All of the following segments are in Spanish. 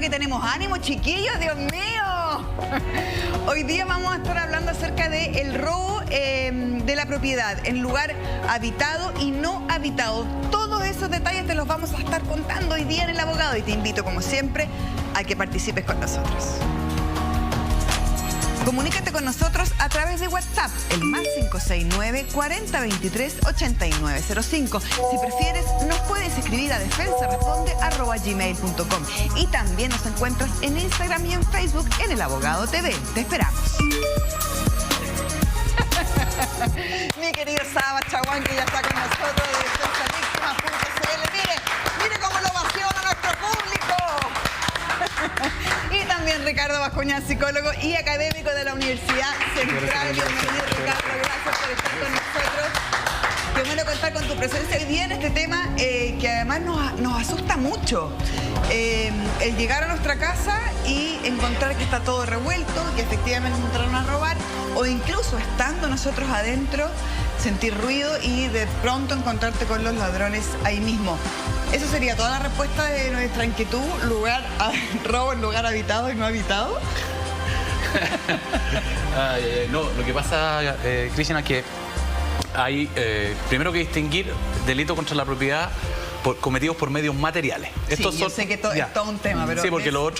que tenemos ánimo, chiquillos, Dios mío. Hoy día vamos a estar hablando acerca del robo de la propiedad en lugar habitado y no habitado. Todos esos detalles te los vamos a estar contando hoy día en El Abogado y te invito, como siempre, a que participes con nosotros. Comunícate con nosotros a través de WhatsApp, el más 569-4023-8905. Si prefieres, nos puedes escribir a defensaresponde@gmail.com. Y también nos encuentras en Instagram y en Facebook en El Abogado TV. Te esperamos. Mi querido Saba Chaguán, que ya está con nosotros de defensavíctimas.cl. Mire cómo lo ovaciona nuestro público. Y también Ricardo Bascuñán, psicólogo y académico de la Universidad Central. Bienvenido, Ricardo, gracias por estar con nosotros. Qué bueno contar con tu presencia hoy día en este tema que además nos asusta mucho. El llegar a nuestra casa y encontrar que está todo revuelto, que efectivamente nos entraron a robar, o incluso estando nosotros adentro, sentir ruido y de pronto encontrarte con los ladrones ahí mismo. ¿Eso sería toda la respuesta de nuestra inquietud? ¿Robo en lugar habitado y no habitado? No, lo que pasa, Cristina, es que hay primero que distinguir delito contra la propiedad cometidos por medios materiales. Estos yo sé que es todo un tema, pero... Sí, porque los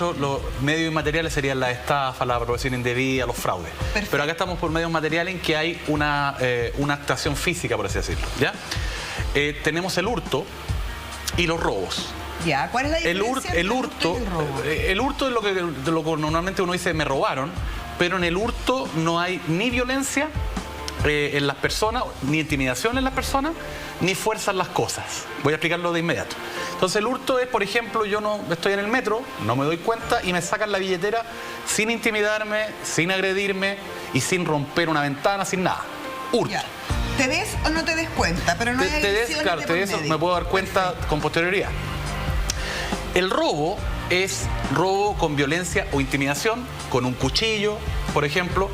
medios inmateriales serían la estafa, la apropiación indebida, los fraudes. Perfecto. Pero acá estamos por medios materiales en que hay una actuación física, por así decirlo, ¿ya? Tenemos el hurto y los robos. Ya, ¿cuál es la diferencia? El hurto es lo que normalmente uno dice, me robaron, pero en el hurto no hay ni violencia en las personas, ni intimidación en las personas, ni fuerza en las cosas. Voy a explicarlo de inmediato. Entonces el hurto es, por ejemplo, yo no estoy en el metro, no me doy cuenta y me sacan la billetera sin intimidarme, sin agredirme y sin romper una ventana, sin nada. Hurto. Ya. ¿Te des o no te des cuenta? Pero no hay claro, te des, me puedo dar cuenta. Perfecto. Con posterioridad. El robo es robo con violencia o intimidación, con un cuchillo, por ejemplo,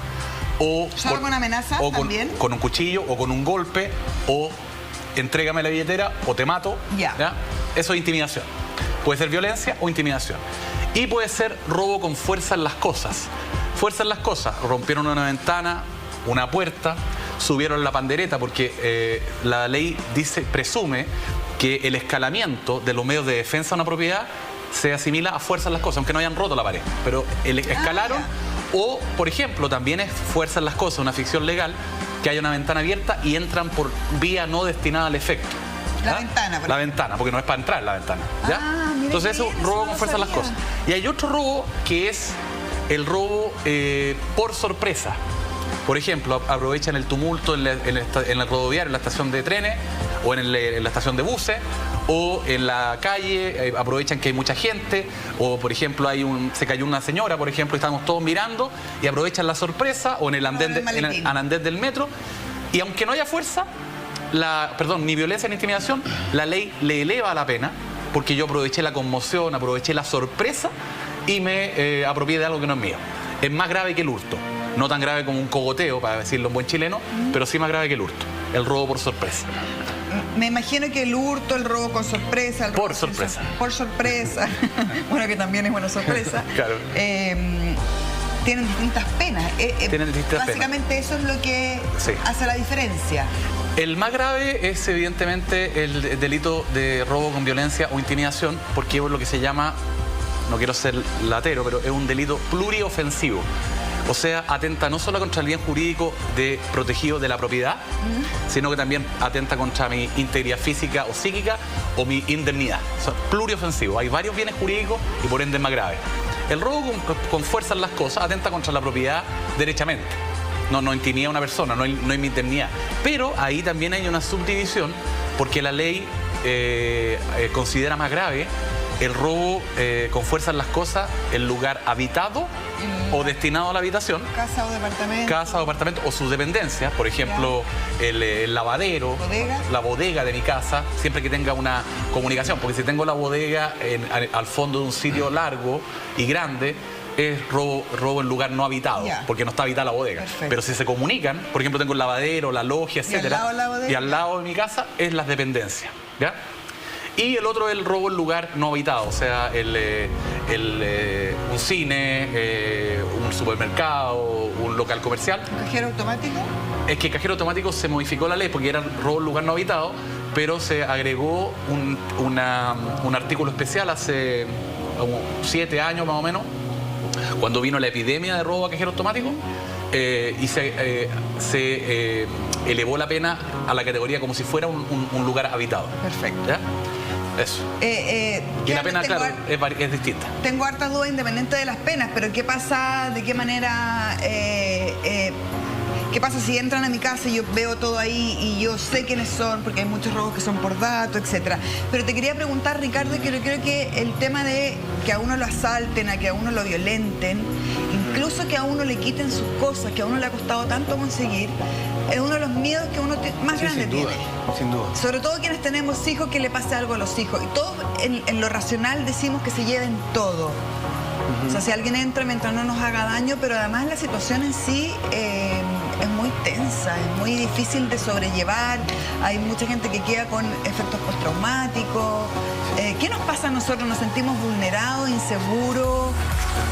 o ¿solo con amenazas también? Con un cuchillo o con un golpe, o entrégame la billetera o te mato. ¿Ya? Eso es intimidación. Puede ser violencia o intimidación. Y puede ser robo con fuerza en las cosas. Fuerza en las cosas. Rompieron una ventana, una puerta, subieron la pandereta, porque la ley presume que el escalamiento de los medios de defensa de una propiedad se asimila a fuerza en las cosas, aunque no hayan roto la pared. Pero escalaron, o, por ejemplo, también es fuerza en las cosas, una ficción legal, que haya una ventana abierta y entran por vía no destinada al efecto. La ventana, la ventana, porque no es para entrar la ventana. ¿Ya? Entonces eso es robo con fuerza en las cosas. Y hay otro robo que es el robo por sorpresa. Por ejemplo, aprovechan el tumulto en el rodoviario, en la estación de trenes, o en la estación de buses, o en la calle, aprovechan que hay mucha gente, o por ejemplo se cayó una señora, por ejemplo, y estamos todos mirando, y aprovechan la sorpresa, o en el andén del metro, y aunque no haya fuerza, ni violencia ni intimidación, la ley le eleva la pena, porque yo aproveché la conmoción, aproveché la sorpresa, y me apropié de algo que no es mío. Es más grave que el hurto. No tan grave como un cogoteo, para decirlo en buen chileno, pero sí más grave que el hurto. El robo por sorpresa. Me imagino que el hurto, el robo con sorpresa... Por sorpresa. Por sorpresa. Bueno, que también es buena sorpresa. Claro. Tienen distintas penas. Tienen distintas básicamente penas. Eso es lo que hace la diferencia. El más grave es evidentemente el delito de robo con violencia o intimidación, porque es lo que se llama, no quiero ser latero, pero es un delito pluriofensivo. O sea, atenta no solo contra el bien jurídico protegido de la propiedad, sino que también atenta contra mi integridad física o psíquica o mi indemnidad. O sea, pluriofensivo. Hay varios bienes jurídicos y por ende es más grave. El robo con fuerza en las cosas atenta contra la propiedad derechamente. No intimida a una persona, no hay mi indemnidad. Pero ahí también hay una subdivisión, porque la ley considera más grave el robo con fuerza en las cosas en lugar habitado o destinado a la habitación. Casa o departamento. Casa o departamento o sus dependencias. Por ejemplo, el lavadero, la bodega de mi casa, siempre que tenga una comunicación. Porque si tengo la bodega al fondo de un sitio largo y grande, es robo en lugar no habitado, porque no está habitada la bodega. Perfecto. Pero si se comunican, por ejemplo, tengo el lavadero, la logia, etcétera, y al lado de mi casa es las dependencias, ¿ya? Y el otro es el robo en lugar no habitado, o sea, un cine, un supermercado, un local comercial. ¿Un cajero automático? Es que el cajero automático se modificó la ley porque era robo en lugar no habitado, pero se agregó un artículo especial hace como 7 años más o menos, cuando vino la epidemia de robo a cajero automático, y se elevó la pena a la categoría como si fuera un lugar habitado. Perfecto. ¿Ya? Eso. Y la pena, claro, es distinta. Tengo hartas dudas independiente de las penas, pero ¿qué pasa? ¿De qué manera? ¿Qué pasa si entran a mi casa y yo veo todo ahí y yo sé quiénes son? Porque hay muchos robos que son por datos, etcétera. Pero te quería preguntar, Ricardo, que yo creo que el tema de que a uno lo asalten, a que a uno lo violenten, incluso que a uno le quiten sus cosas, que a uno le ha costado tanto conseguir, es uno de los miedos que uno más grande tiene. Sin duda. Sobre todo quienes tenemos hijos, que le pase algo a los hijos. Y todos en lo racional decimos que se lleven todo. O sea, si alguien entra mientras no nos haga daño, pero además la situación en sí es muy tensa, es muy difícil de sobrellevar. Hay mucha gente que queda con efectos postraumáticos. ¿Qué nos pasa a nosotros? ¿Nos sentimos vulnerados, inseguros?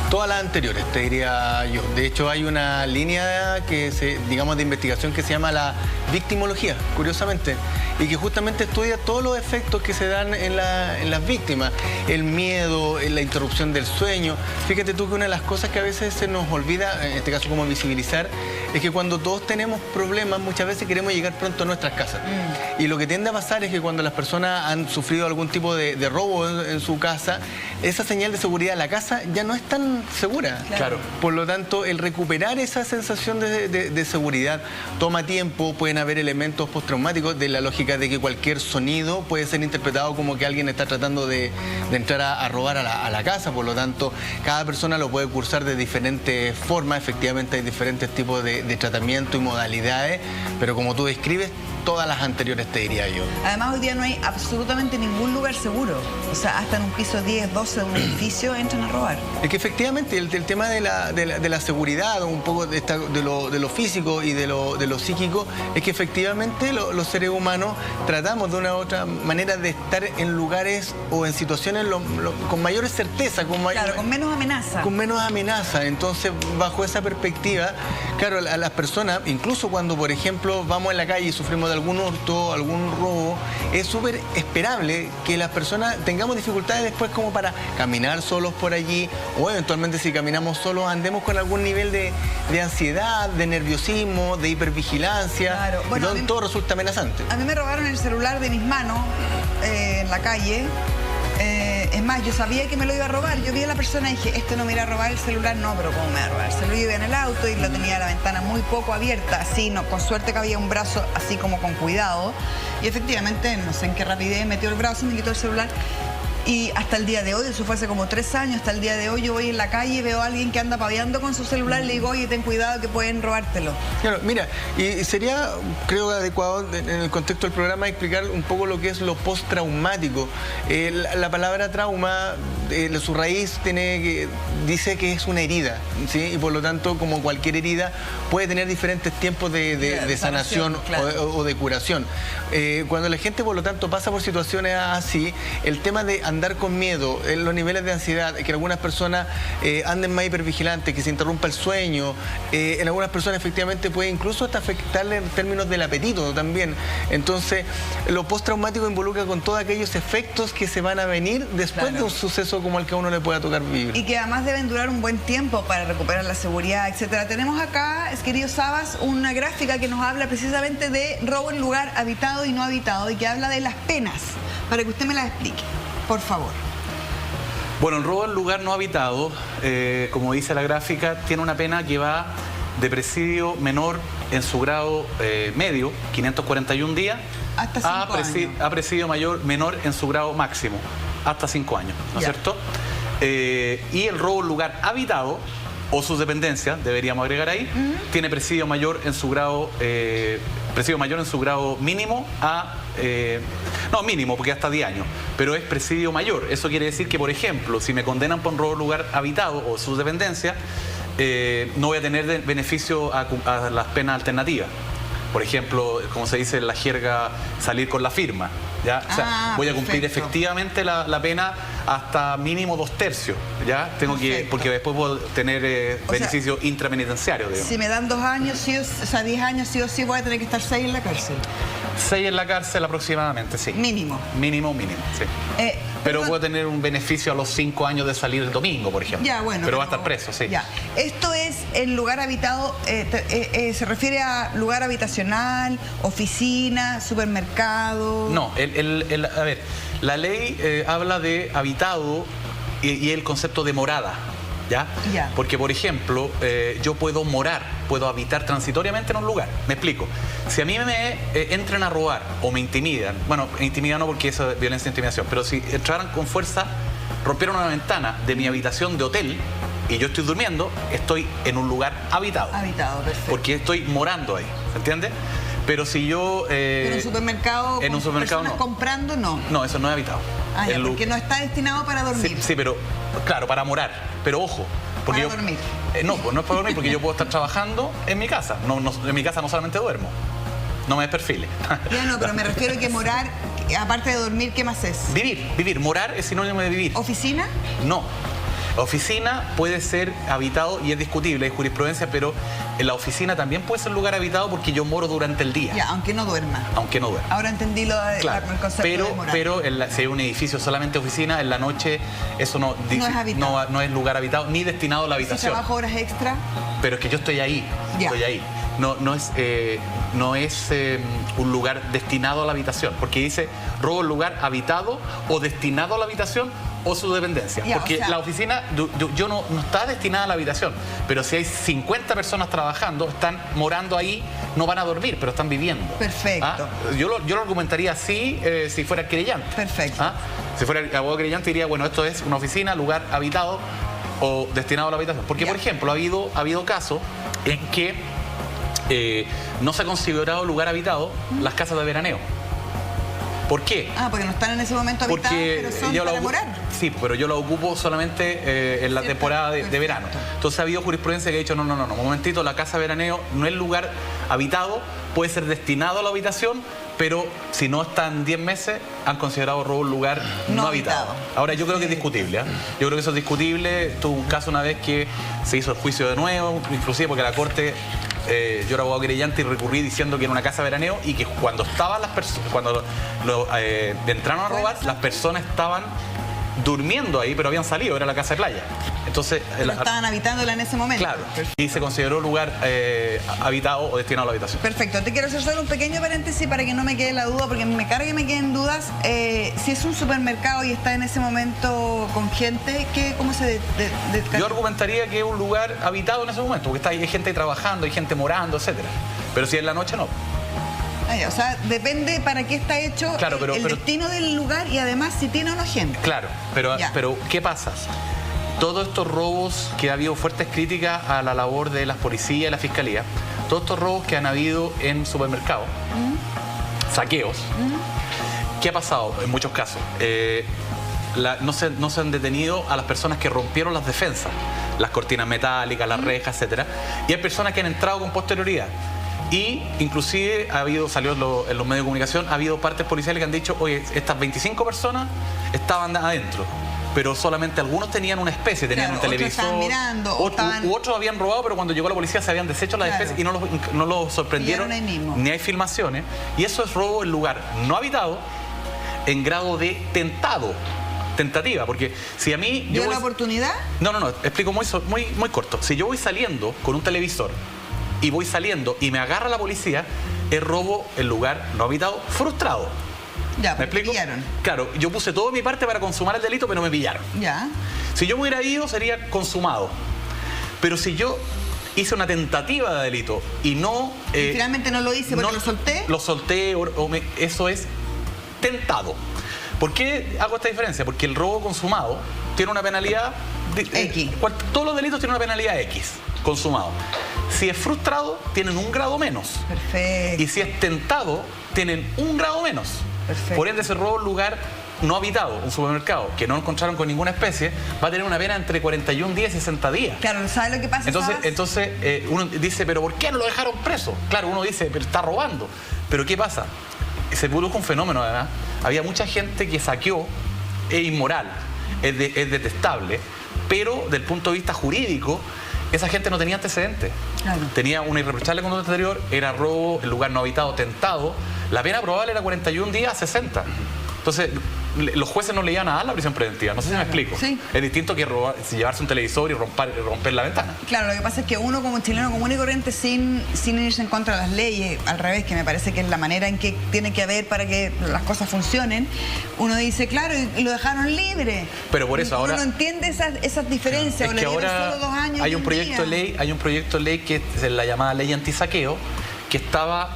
Todas las anteriores, te diría yo. De hecho, hay una línea digamos, de investigación que se llama la victimología, curiosamente, y que justamente estudia todos los efectos que se dan en las víctimas. El miedo, la interrupción del sueño. Fíjate tú que una de las cosas que a veces se nos olvida, en este caso como visibilizar, es que cuando todos tenemos problemas, muchas veces queremos llegar pronto a nuestras casas. Y lo que tiende a pasar es que cuando las personas han sufrido algún tipo de robo en su casa, esa señal de seguridad de la casa ya no es tan segura. Claro. Por lo tanto, el recuperar esa sensación de seguridad toma tiempo. Pueden haber elementos postraumáticos, de la lógica de que cualquier sonido puede ser interpretado como que alguien está tratando de entrar a robar a la casa. Por lo tanto, cada persona lo puede cursar de diferentes formas. Efectivamente, hay diferentes tipos de tratamiento y modalidades, pero como tú describes, todas las anteriores, te diría yo. Además, hoy día no hay absolutamente ningún lugar seguro. O sea, hasta en un piso 10, 12 de un edificio entran a robar. Es que efectivamente el tema de la seguridad, un poco de lo físico y de lo psíquico, es que efectivamente los seres humanos tratamos de una u otra manera de estar en lugares o en situaciones con mayor certeza. Claro, con menos amenaza. Con menos amenaza. Entonces, bajo esa perspectiva, claro, a las personas, incluso cuando, por ejemplo, vamos en la calle y sufrimos de algún hurto, algún robo, es súper esperable que las personas tengamos dificultades después como para caminar solos por allí, o eventualmente si caminamos solos andemos con algún nivel de ansiedad, de nerviosismo, de hipervigilancia. Claro. Bueno, todo resulta amenazante. A mí me robaron el celular de mis manos en la calle. Es más, yo sabía que me lo iba a robar. Yo vi a la persona y dije, no me irá a robar el celular. No, pero ¿cómo me va a robar? Se lo iba en el auto y lo tenía la ventana muy poco abierta. Así, no, con suerte que había un brazo así como con cuidado. Y efectivamente, no sé en qué rapidez, metió el brazo y me quitó el celular. Y hasta el día de hoy, eso fue hace como 3 años, hasta el día de hoy yo voy en la calle y veo a alguien que anda paveando con su celular y le digo, oye, ten cuidado que pueden robártelo. Claro, mira, y sería, creo, adecuado en el contexto del programa explicar un poco lo que es lo postraumático. La palabra trauma, su raíz dice que es una herida, ¿sí? Y por lo tanto, como cualquier herida, puede tener diferentes tiempos de sanación, claro, o de curación. Cuando la gente, por lo tanto, pasa por situaciones así, el tema de andar con miedo, los niveles de ansiedad, que algunas personas anden más hipervigilantes, que se interrumpa el sueño, en algunas personas efectivamente puede incluso hasta afectarle en términos del apetito también. Entonces, lo postraumático involucra con todos aquellos efectos que se van a venir después, claro, de un suceso como el que a uno le pueda tocar vivir. Y que además deben durar un buen tiempo para recuperar la seguridad, etcétera. Tenemos acá, querido Sabas, una gráfica que nos habla precisamente de robo en lugar habitado y no habitado, y que habla de las penas, para que usted me las explique. Por favor. Bueno, el robo en lugar no habitado, como dice la gráfica, tiene una pena que va de presidio menor en su grado medio, 541 días, hasta 5 años. A presidio menor en su grado máximo, hasta 5 años, ¿no es cierto? Y el robo en lugar habitado, o sus dependencias, deberíamos agregar ahí, tiene presidio mayor en su grado mínimo a... no, mínimo, porque hasta 10 años, pero es presidio mayor. Eso quiere decir que, por ejemplo, si me condenan por un robo en lugar habitado o sus dependencias, no voy a tener beneficio a las penas alternativas. Por ejemplo, como se dice en la jerga, salir con la firma. ¿ya? O sea, voy a cumplir perfecto. efectivamente la pena hasta mínimo 2/3, ¿ya? Tengo que, Perfecto. porque después puedo tener beneficios intrapenitenciarios, digamos. Si me dan 2 años, sí, o sea, 10 años, sí o sí voy a tener que estar 6 en la cárcel. 6 en la cárcel aproximadamente, sí. Mínimo. Mínimo, sí. Pero perdón. puedo tener un beneficio a los 5 años de salir el domingo, por ejemplo. Ya, bueno. Pero va a estar preso, sí. Ya. Esto es el lugar habitado, se refiere a lugar habitacional, oficina, supermercado. No, a ver, la ley habla de habitado y el concepto de morada, ¿ya? Ya. Porque, por ejemplo, yo puedo morar, puedo habitar transitoriamente en un lugar. Me explico. Si a mí me entran a robar o me intimidan, bueno, intimidan no porque eso es violencia e intimidación, pero si entraran con fuerza, rompieron una ventana de mi habitación de hotel y yo estoy durmiendo, estoy en un lugar habitado. Habitado, perfecto. Porque estoy morando ahí, ¿se entiende? Pero si yo... Pero en un supermercado, en un con supermercado personas no. comprando, no. No, eso no es habitado. Ah, ya, El lu- porque no está destinado para dormir. Sí, pero, claro, para morar. Pero ojo. Porque Para dormir. No, pues no es para dormir porque yo puedo estar trabajando en mi casa. En mi casa no solamente duermo. No me desperfile. Ya no, pero me refiero a que morar, aparte de dormir, ¿qué más es? Vivir. Morar es sinónimo de vivir. ¿Oficina? No. Oficina puede ser habitado y es discutible, hay jurisprudencia, pero en la oficina también puede ser lugar habitado porque yo moro durante el día. Ya, aunque no duerma. Aunque no duerma. Ahora entendí Claro, el concepto de morar. pero si hay un edificio solamente oficina, en la noche eso no es habitado. no es lugar habitado ni destinado a la Si habitación. trabajo horas extra, Pero es que yo estoy ahí, Ya. estoy ahí. No es un lugar destinado a la habitación, porque dice robo el lugar habitado o destinado a la habitación o su dependencia. Ya, Porque o sea- la oficina yo no está destinada a la habitación, pero si hay 50 personas trabajando, están morando ahí, no van a dormir, pero están viviendo. Perfecto. ¿Ah? Yo lo argumentaría así si fuera el querellante. Perfecto. ¿Ah? Si fuera el abogado querellante diría, bueno, esto es una oficina, lugar habitado o destinado a la habitación. Porque, Ya. por ejemplo, ha habido casos en que no se ha considerado lugar habitado las casas de veraneo. ¿Por qué? porque no están en ese momento habitadas, pero son yo para la morar. Sí, pero yo la ocupo solamente en la Cierto, temporada de perfecto. verano. Entonces ha habido jurisprudencia que ha dicho, no, un momentito, la casa de veraneo no es lugar habitado, puede ser destinado a la habitación, pero si no están 10 meses, han considerado robo un lugar no habitado. Ahora, yo creo que es discutible, ¿eh? Yo creo que eso es discutible. Tuve un caso una vez que se hizo el juicio de nuevo, inclusive porque la Corte... yo era abogado querellante y recurrí diciendo que era una casa de veraneo y que cuando estaban las personas, cuando entraron a robar, las personas estaban durmiendo ahí, pero habían salido, era la casa de playa. Entonces, Pero estaban habitándola en ese momento. claro, Perfecto. y se consideró lugar habitado o destinado a la habitación. Perfecto, te quiero hacer solo un pequeño paréntesis para que no me quede la duda, porque me carga que me queden dudas. Si es un supermercado y está en ese momento con gente, ¿cómo se Yo argumentaría que es un lugar habitado en ese momento, porque hay gente ahí trabajando, hay gente morando, etcétera. Pero si es en la noche, no. O sea, depende para qué está hecho Claro, pero- el pero- destino del lugar y además si tiene o no gente. Claro, pero Ya. ¿qué pasa? Todos estos robos que ha habido fuertes críticas a la labor de las policías y la fiscalía, todos estos robos que han habido en supermercados, saqueos, ¿qué ha pasado en muchos casos? No se han detenido a las personas que rompieron las defensas, las cortinas metálicas, las rejas, etcétera, y hay personas que han entrado con posterioridad. Y inclusive salió en los medios de comunicación, ha habido partes policiales que han dicho, oye, estas 25 personas estaban adentro, pero solamente algunos tenían una especie, tenían Claro, un otros televisor, estaban mirando, o estaban- u otros habían robado, pero cuando llegó la policía se habían deshecho las Claro. especies y no los sorprendieron, Pillaron ahí mismo. ni hay filmaciones. Y eso es robo en lugar no habitado en grado de tentativa, porque si a mí... ¿Dio yo la voy- oportunidad? No, explico muy corto. Si yo voy saliendo con un televisor y voy saliendo y me agarra la policía, es robo en lugar no habitado frustrado. Ya, ¿Me porque explico? pillaron. Claro, yo puse todo de mi parte para consumar el delito, pero me pillaron. Ya. Si yo me hubiera ido, sería consumado. Pero si yo hice una tentativa de delito y no... Y finalmente no lo hice porque no- lo solté. Lo solté, eso es tentado. ¿Por qué hago esta diferencia? Porque el robo consumado tiene una penalidad... X. Todos los delitos tienen una penalidad X, consumado. Si es frustrado, tienen un grado menos. Perfecto. Y si es tentado, tienen un grado menos. Perfecto. Por ende, se roba un lugar no habitado, un supermercado, que no encontraron con ninguna especie, va a tener una pena entre 41 días y 60 días. Claro, ¿sabes lo que pasa? Entonces uno dice, ¿pero por qué no lo dejaron preso? Claro, uno dice, pero está robando. Pero ¿qué pasa? Se produjo un fenómeno, además. había mucha gente que saqueó, es inmoral, es detestable, pero del punto de vista jurídico, esa gente no tenía antecedentes. Claro. Tenía una irreprochable conducta anterior, era robo, el lugar no habitado, tentado. La pena probable era 41 días a 60. Entonces, los jueces no le iban a dar la prisión preventiva. No sé si me explico. Sí. Es distinto que llevarse un televisor y romper la ventana. Claro, lo que pasa es que uno como chileno común y corriente sin irse en contra de las leyes, al revés, que me parece que es la manera en que tiene que haber para que las cosas funcionen, uno dice, claro, y lo dejaron libre. Pero por eso ahora... Uno no entiende esas diferencias. Es que ahora solo 2 años hay un proyecto de ley que es la llamada ley antisaqueo, que estaba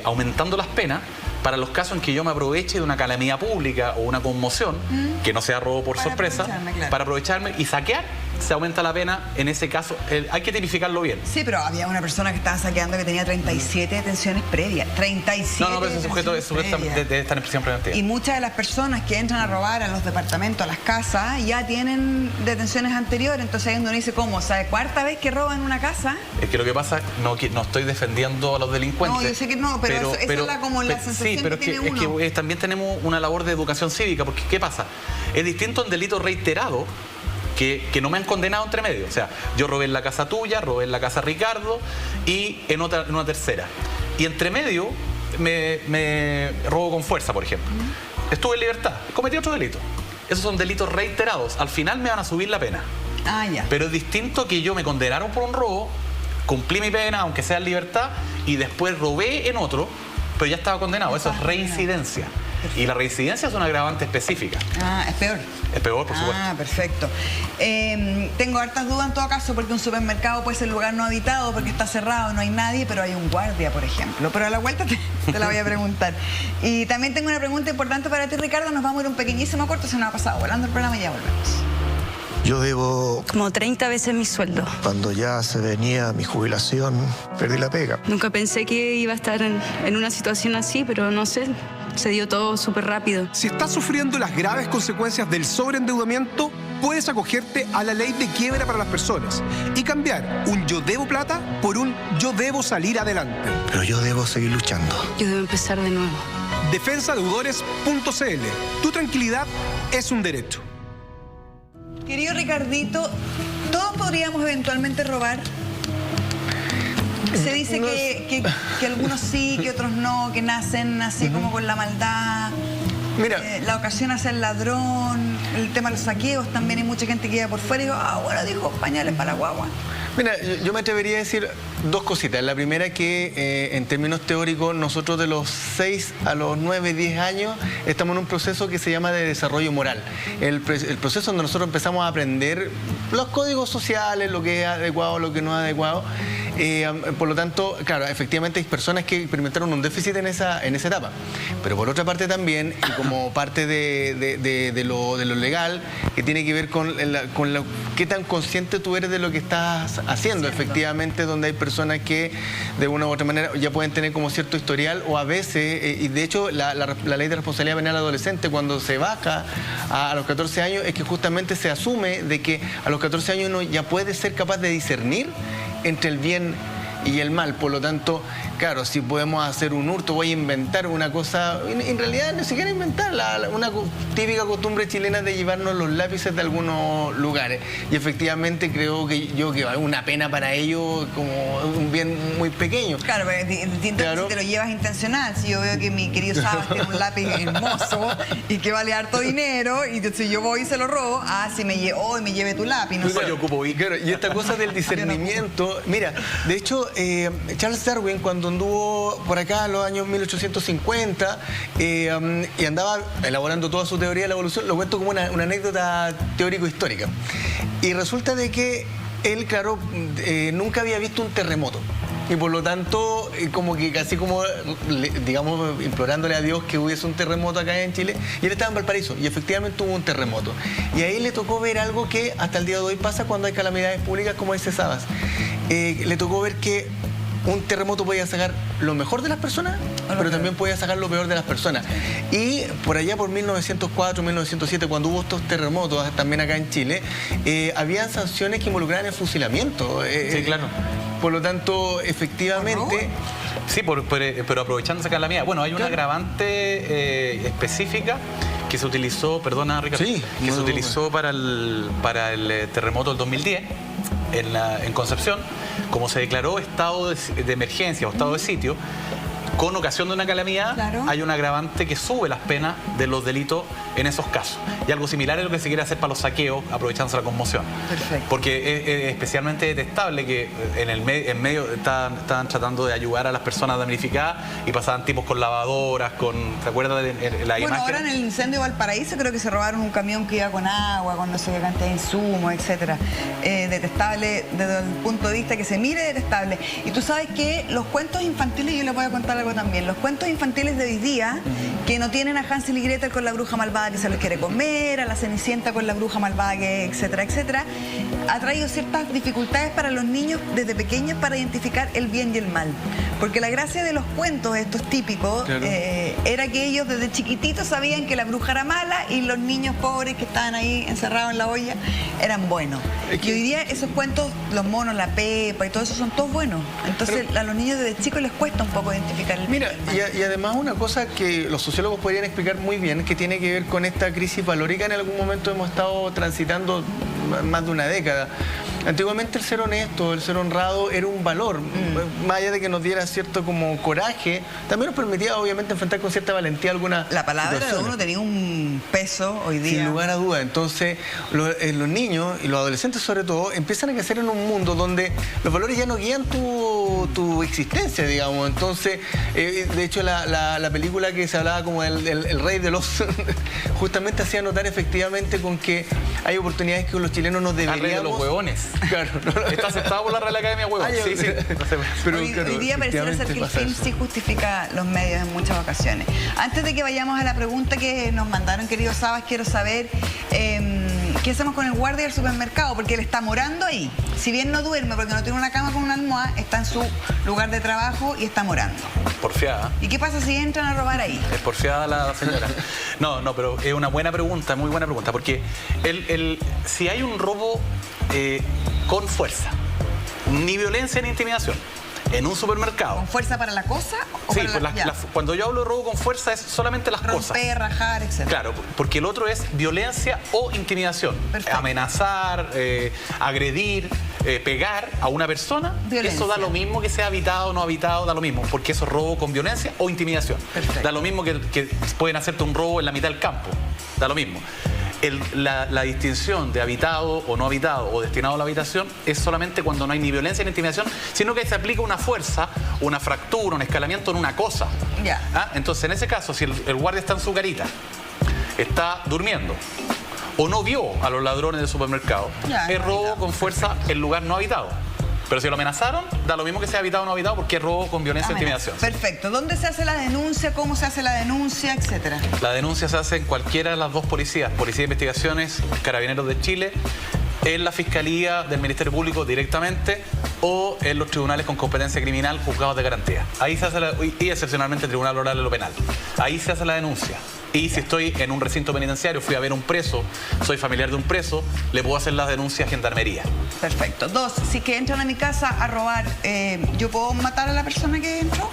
aumentando las penas para los casos en que yo me aproveche de una calamidad pública o una conmoción, que no sea robo por sorpresa, claro, para aprovecharme y saquear, se aumenta la pena. En ese caso, hay que tipificarlo bien. Sí, pero había una persona que estaba saqueando que tenía 37 detenciones previas. 37 No, pero ese sujeto debe estar en prisión preventiva. Y muchas de las personas que entran a robar a los departamentos, a las casas, ya tienen detenciones anteriores. Entonces ahí uno dice, ¿cómo? ¿Sabe cuarta vez que roban una casa? Es que lo que pasa, no estoy defendiendo a los delincuentes. No, yo sé que no, pero eso es como la sensación sí, pero que tiene es que también tenemos una labor de educación cívica, porque ¿qué pasa? Es distinto un delito reiterado que no me han condenado entre medio. O sea, yo robé en la casa tuya, robé en la casa Ricardo y en una tercera. Y entre medio me robo con fuerza, por ejemplo. Estuve en libertad, cometí otro delito. Esos son delitos reiterados. Al final me van a subir la pena. Ah, ya. Pero es distinto que yo me condenaron por un robo, cumplí mi pena, aunque sea en libertad, y después robé en otro, pero ya estaba condenado. Eso es reincidencia. Y la reincidencia es una agravante específica. Ah, es peor. Es peor, por supuesto. Ah, perfecto. Tengo hartas dudas en todo caso, porque un supermercado puede ser lugar no habitado, porque está cerrado, no hay nadie, pero hay un guardia, por ejemplo. Pero a la vuelta te la voy a preguntar. Y también tengo una pregunta importante para ti, Ricardo. Nos vamos a ir un pequeñísimo corto, se nos ha pasado volando el programa y ya volvemos. Yo debo... Como 30 veces mi sueldo. Cuando ya se venía mi jubilación, perdí la pega. Nunca pensé que iba a estar en una situación así, pero no sé, se dio todo súper rápido. Si estás sufriendo las graves consecuencias del sobreendeudamiento, puedes acogerte a la ley de quiebra para las personas y cambiar un yo debo plata por un yo debo salir adelante. Pero yo debo seguir luchando. Yo debo empezar de nuevo. Defensadeudores.cl. Tu tranquilidad es un derecho. Querido Ricardito, ¿todos podríamos eventualmente robar? Se dice que algunos sí, que otros no, que nacen así como con la maldad. Mira, La ocasión hace el ladrón, el tema de los saqueos, también hay mucha gente que iba por fuera y digo, bueno, dijo pañales para la guagua. mira, yo me atrevería a decir 2 cositas. La primera que en términos teóricos nosotros de los 6 a los 9, 10 años estamos en un proceso que se llama de desarrollo moral. El proceso donde nosotros empezamos a aprender los códigos sociales, lo que es adecuado, lo que no es adecuado. Por lo tanto, claro, efectivamente hay personas que experimentaron un déficit en esa etapa. Pero por otra parte también, y como parte de lo legal, que tiene que ver con qué tan consciente tú eres de lo que estás haciendo. Efectivamente, donde hay personas que de una u otra manera ya pueden tener como cierto historial, o a veces, y de hecho la ley de responsabilidad penal adolescente, cuando se baja a los 14 años, es que justamente se asume de que a los 14 años uno ya puede ser capaz de discernir entre el bien y el mal. Por lo tanto, claro, si podemos hacer un hurto, voy a inventar una cosa, en realidad ni siquiera inventar, una típica costumbre chilena de llevarnos los lápices de algunos lugares. Y efectivamente creo que una pena para ellos como un bien muy pequeño. Claro, pero es distinto si te lo llevas intencional. Si yo veo que mi querido Sabas tiene un lápiz hermoso y que vale harto dinero, y si yo voy y se lo robo, si me lleve tu lápiz. No sé. Yo ocupo y esta cosa del discernimiento, mira, de hecho, Charles Darwin, cuando anduvo por acá en los años 1850 y andaba elaborando toda su teoría de la evolución, lo cuento como una anécdota teórico-histórica. Y resulta de que él, claro, nunca había visto un terremoto. Y por lo tanto, como que casi como, digamos, implorándole a Dios que hubiese un terremoto acá en Chile. Y él estaba en Valparaíso y efectivamente hubo un terremoto. Y ahí le tocó ver algo que hasta el día de hoy pasa cuando hay calamidades públicas, como dice Sabas. Le tocó ver que un terremoto podía sacar lo mejor de las personas, pero también podía sacar lo peor de las personas. Y por allá por 1904, 1907, cuando hubo estos terremotos, también acá en Chile, habían sanciones que involucraban el fusilamiento. Sí, claro. Por lo tanto, efectivamente... Sí, pero aprovechando esa calamidad. Bueno, hay una agravante específica que se utilizó, perdona Ricardo, que se utilizó para el terremoto del 2010 en Concepción, como se declaró estado de emergencia o estado de sitio. Con ocasión de una calamidad, hay un agravante que sube las penas de los delitos en esos casos. Y algo similar es lo que se quiere hacer para los saqueos, aprovechándose la conmoción. Perfecto. Porque es especialmente detestable que en medio estaban tratando de ayudar a las personas damnificadas y pasaban tipos con lavadoras, ¿te acuerdas de la imagen? Bueno, ahora en el incendio de Valparaíso creo que se robaron un camión que iba con agua, con no sé qué cantidad de insumos, etcétera. Detestable desde el punto de vista que se mire, detestable. Y tú sabes que los cuentos infantiles, yo les voy a contar algo también, los cuentos infantiles de hoy día, que no tienen a Hansel y Gretel con la bruja malvada que se los quiere comer, a la Cenicienta con la bruja malvada que, etcétera, etcétera, ha traído ciertas dificultades para los niños desde pequeños para identificar el bien y el mal. Porque la gracia de los cuentos estos típicos era que ellos desde chiquititos sabían que la bruja era mala y los niños pobres que estaban ahí encerrados en la olla eran buenos. Y hoy día esos cuentos, los monos, la Pepa y todo eso son todos buenos. Entonces a los niños desde chicos les cuesta un poco identificar el bien. Mira, y además una cosa que los sociólogos podrían explicar muy bien, que tiene que ver con esta crisis valórica en algún momento hemos estado transitando más de una década. Antiguamente el ser honesto, el ser honrado era un valor, más allá de que nos diera cierto como coraje, también nos permitía obviamente enfrentar con cierta valentía alguna La palabra de uno tenía un peso hoy día. Sin lugar a duda. Entonces los niños y los adolescentes sobre todo empiezan a crecer en un mundo donde los valores ya no guían tu existencia, digamos. Entonces, de hecho la película que se hablaba como el rey de los justamente hacía notar efectivamente con que hay oportunidades que los chilenos nos deberíamos... Rey de los huevones. Claro, Está aceptado por la Real Academia Huevón. Sí. Pero, hoy día pareciera ser que el film sí justifica los medios en muchas ocasiones. Antes de que vayamos a la pregunta que nos mandaron, querido Sabas, quiero saber qué hacemos con el guardia del supermercado, porque él está morando ahí. Si bien no duerme porque no tiene una cama con una almohada, está en su lugar de trabajo y está morando. Porfiada. ¿Y qué pasa si entran a robar ahí? Es porfiada la señora. No, pero es una buena pregunta, muy buena pregunta, porque si hay un robo con fuerza, ni violencia ni intimidación, en un supermercado. ¿Con fuerza para la cosa? ¿O sí, para cuando yo hablo de robo con fuerza es solamente las cosas. Romper, rajar, etc. Claro, porque el otro es violencia o intimidación. Perfecto. Amenazar, agredir, pegar a una persona, violencia. Eso da lo mismo que sea habitado o no habitado, da lo mismo, porque eso es robo con violencia o intimidación. Perfecto. Da lo mismo que pueden hacerte un robo en la mitad del campo, da lo mismo. La distinción de habitado o no habitado o destinado a la habitación es solamente cuando no hay ni violencia ni intimidación, sino que se aplica una fuerza, una fractura, un escalamiento en una cosa. Entonces, en ese caso, si el guardia está en su garita, está durmiendo o no vio a los ladrones del supermercado, es robo con fuerza en lugar no habitado. Pero si lo amenazaron, da lo mismo que sea habitado o no habitado porque es robo con violencia e intimidación. Perfecto. ¿Dónde se hace la denuncia? ¿Cómo se hace la denuncia? Etcétera. La denuncia se hace en cualquiera de las dos policías. Policía de Investigaciones, Carabineros de Chile, en la Fiscalía del Ministerio Público directamente o en los tribunales con competencia criminal, juzgados de garantía. Ahí se hace y excepcionalmente el Tribunal Oral de lo Penal. Ahí se hace la denuncia. Y si estoy en un recinto penitenciario, fui a ver un preso, soy familiar de un preso, le puedo hacer las denuncias a Gendarmería. Perfecto. 2, si que entran a mi casa a robar, ¿yo puedo matar a la persona que entró?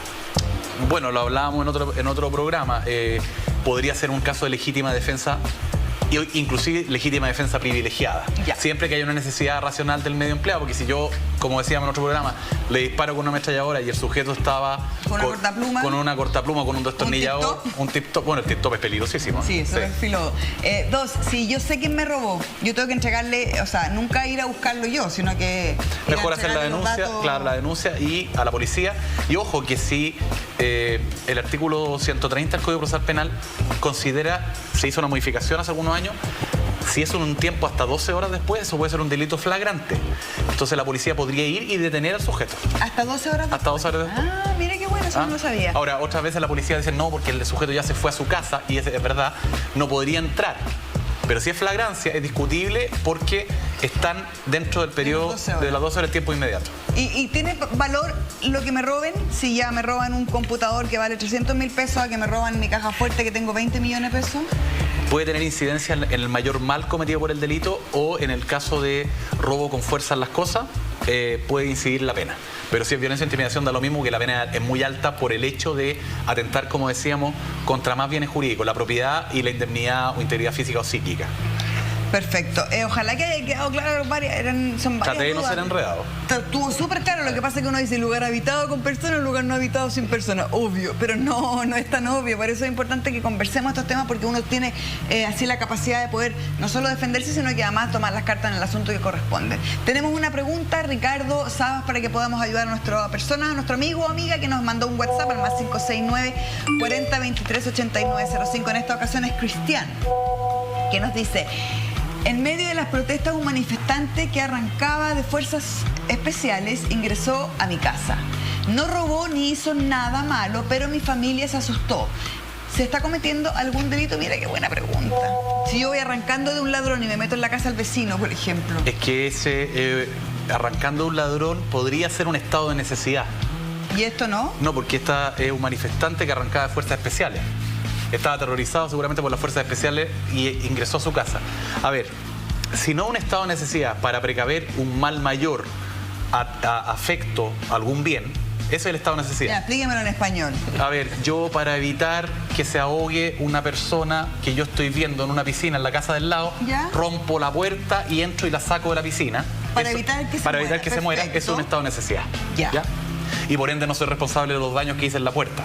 Bueno, lo hablábamos en otro programa. Podría ser un caso de legítima defensa, inclusive legítima defensa privilegiada. Siempre que haya una necesidad racional del medio empleado, porque si yo, como decíamos en otro programa, le disparo con una ametralladora y el sujeto estaba con una cortapluma, con un destornillador, un tip-top. Bueno, el tip-top es peligrosísimo. Sí, eso es filo. 2, si yo sé quién me robó, yo tengo que entregarle, o sea, nunca ir a buscarlo yo, sino que... Mejor hacer la denuncia, claro, la denuncia y a la policía. Y ojo que si el artículo 130 del Código Procesal Penal considera, se hizo una modificación hace algunos años, si es un tiempo hasta 12 horas después, eso puede ser un delito flagrante. Entonces la policía podría ir y detener al sujeto. ¿Hasta 12 horas después? Hasta 12 horas después. Ah, mire qué bueno, eso no lo sabía. Ahora, otras veces la policía dice no, porque el sujeto ya se fue a su casa y es verdad, no podría entrar. Pero si es flagrancia, es discutible porque están dentro del periodo de las 12 horas de tiempo inmediato. ¿Y tiene valor lo que me roben? Si ya me roban un computador que vale 300.000 pesos a que me roban mi caja fuerte que tengo 20 millones de pesos. Puede tener incidencia en el mayor mal cometido por el delito o en el caso de robo con fuerza en las cosas, puede incidir la pena. Pero si es violencia e intimidación, da lo mismo, que la pena es muy alta por el hecho de atentar, como decíamos, contra más bienes jurídicos, la propiedad y la indemnidad o integridad física o psíquica. Perfecto. Ojalá que haya quedado claro, son varias Traté de no dudas. ser enredado. Estuvo súper claro, lo que pasa es que uno dice lugar habitado con personas, lugar no habitado sin personas, obvio, pero no es tan obvio, por eso es importante que conversemos estos temas, porque uno tiene así la capacidad de poder no solo defenderse, sino que además tomar las cartas en el asunto que corresponde. Tenemos una pregunta, Ricardo Sabas, para que podamos ayudar a nuestra persona, a nuestro amigo o amiga que nos mandó un WhatsApp al más 569 40 23 89 05. En esta ocasión es Cristian, que nos dice: en medio de las protestas, un manifestante que arrancaba de fuerzas especiales ingresó a mi casa. No robó ni hizo nada malo, pero mi familia se asustó. ¿Se está cometiendo algún delito? Mira qué buena pregunta. Si yo voy arrancando de un ladrón y me meto en la casa del vecino, por ejemplo. Es que ese arrancando de un ladrón podría ser un estado de necesidad. ¿Y esto no? No, porque esta es un manifestante que arrancaba de fuerzas especiales. Estaba aterrorizado seguramente por las fuerzas especiales y ingresó a su casa. A ver, si no un estado de necesidad para precaver un mal mayor afecto a algún bien, ese es el estado de necesidad. Ya, explíquemelo en español. A ver, yo para evitar que se ahogue una persona que yo estoy viendo en una piscina en la casa del lado, ¿ya? Rompo la puerta y entro y la saco de la piscina. Para evitar que se muera. Para evitar que se muera, es un estado de necesidad. Ya. Y por ende no soy responsable de los daños que hice en la puerta.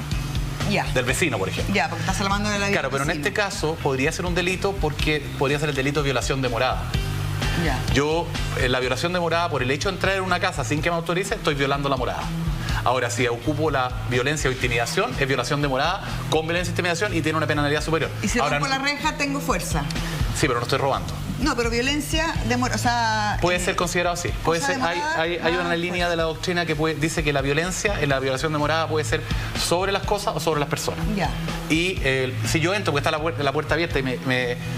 Ya. Del vecino, por ejemplo. Ya, porque está salvando de la vida. Claro, pero en este caso podría ser un delito porque podría ser el delito de violación de morada. Ya. Yo, la violación de morada, por el hecho de entrar en una casa sin que me autorice, estoy violando la morada. Ahora, si ocupo la violencia o intimidación, es violación de morada con violencia e intimidación y tiene una penalidad superior. Y si ahora, rompo la reja, tengo fuerza. Sí, pero no estoy robando. No, pero violencia de morada, o sea... Puede ser considerado así. Puede ser, hay una pues. línea de la doctrina que dice que la violencia en la violación de morada puede ser sobre las cosas o sobre las personas. Ya. Y si yo entro porque está la puerta abierta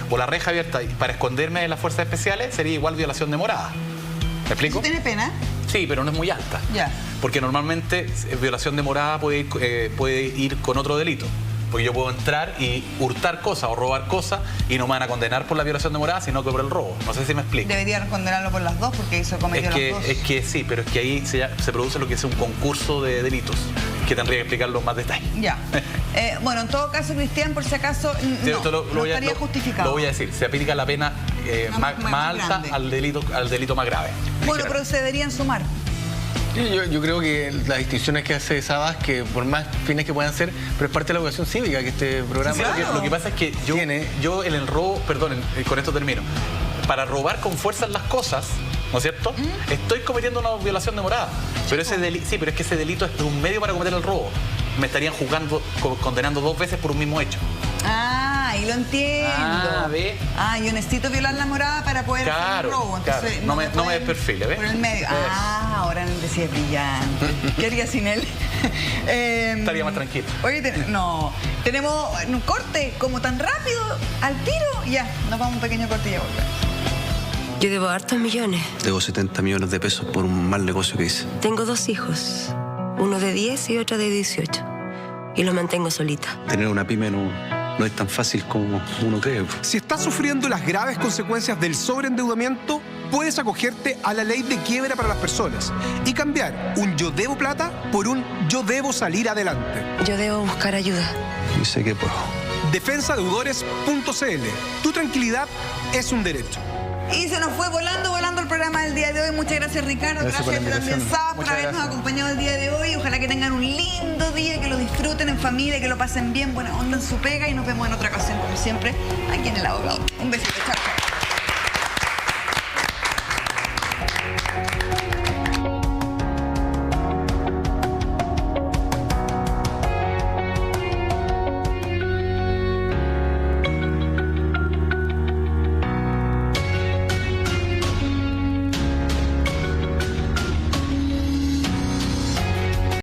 o la reja abierta para esconderme de las fuerzas especiales, sería igual violación de morada. ¿Me explico? ¿Eso tiene pena? Sí, pero no es muy alta. Ya. Porque normalmente violación de morada puede ir con otro delito. Porque yo puedo entrar y hurtar cosas o robar cosas y no me van a condenar por la violación de morada, sino que por el robo. No sé si me explico. Deberían condenarlo por las dos porque hizo cometió las dos. Es que sí, pero es que ahí se produce lo que es un concurso de delitos, que tendría que explicarlo en más detalle. Ya. Bueno, en todo caso, Cristian, por si acaso, no estaría justificado. Lo voy a decir, se aplica la pena más alta al delito más grave. Bueno, pero se deberían sumar. Yo creo que las distinciones que hace Sabas, que por más fines que puedan ser, pero es parte de la educación cívica que este programa... Sí, lo que pasa es que yo en el robo, perdón, con esto termino, para robar con fuerza las cosas, ¿no es cierto? Estoy cometiendo una violación de morada. Pero pero es que ese delito es un medio para cometer el robo. Me estarían condenando 2 veces por un mismo hecho. Ah, ahí lo entiendo. ¿Ve? Yo necesito violar la morada para poder hacer un robo. Entonces, claro. No me desperfile, ¿ves? Por el medio. Ahora el decía brillante. ¿Qué haría sin él? Estaría más tranquilo. Oye, tenemos un corte como tan rápido, al tiro. Ya, nos vamos a un pequeño corte y ya volvemos. Yo debo hartos millones. Debo 70 millones de pesos por un mal negocio que hice. Tengo 2 hijos, uno de 10 y otro de 18. Y los mantengo solita. Tener una pyme no es tan fácil como uno cree. Si estás sufriendo las graves consecuencias del sobreendeudamiento, puedes acogerte a la ley de quiebra para las personas y cambiar un yo debo plata por un yo debo salir adelante. Yo debo buscar ayuda. Y sé que puedo. Defensadeudores.cl. Tu tranquilidad es un derecho. Y se nos fue volando el programa del día de hoy. Muchas gracias, Ricardo. Gracias por la también, invitación. Sabas, por habernos acompañado el día de hoy. Ojalá que tengan un lindo día, que lo disfruten en familia, que lo pasen bien, buena onda en su pega y nos vemos en otra ocasión, como siempre, aquí en El Abogado. Un besito, chao.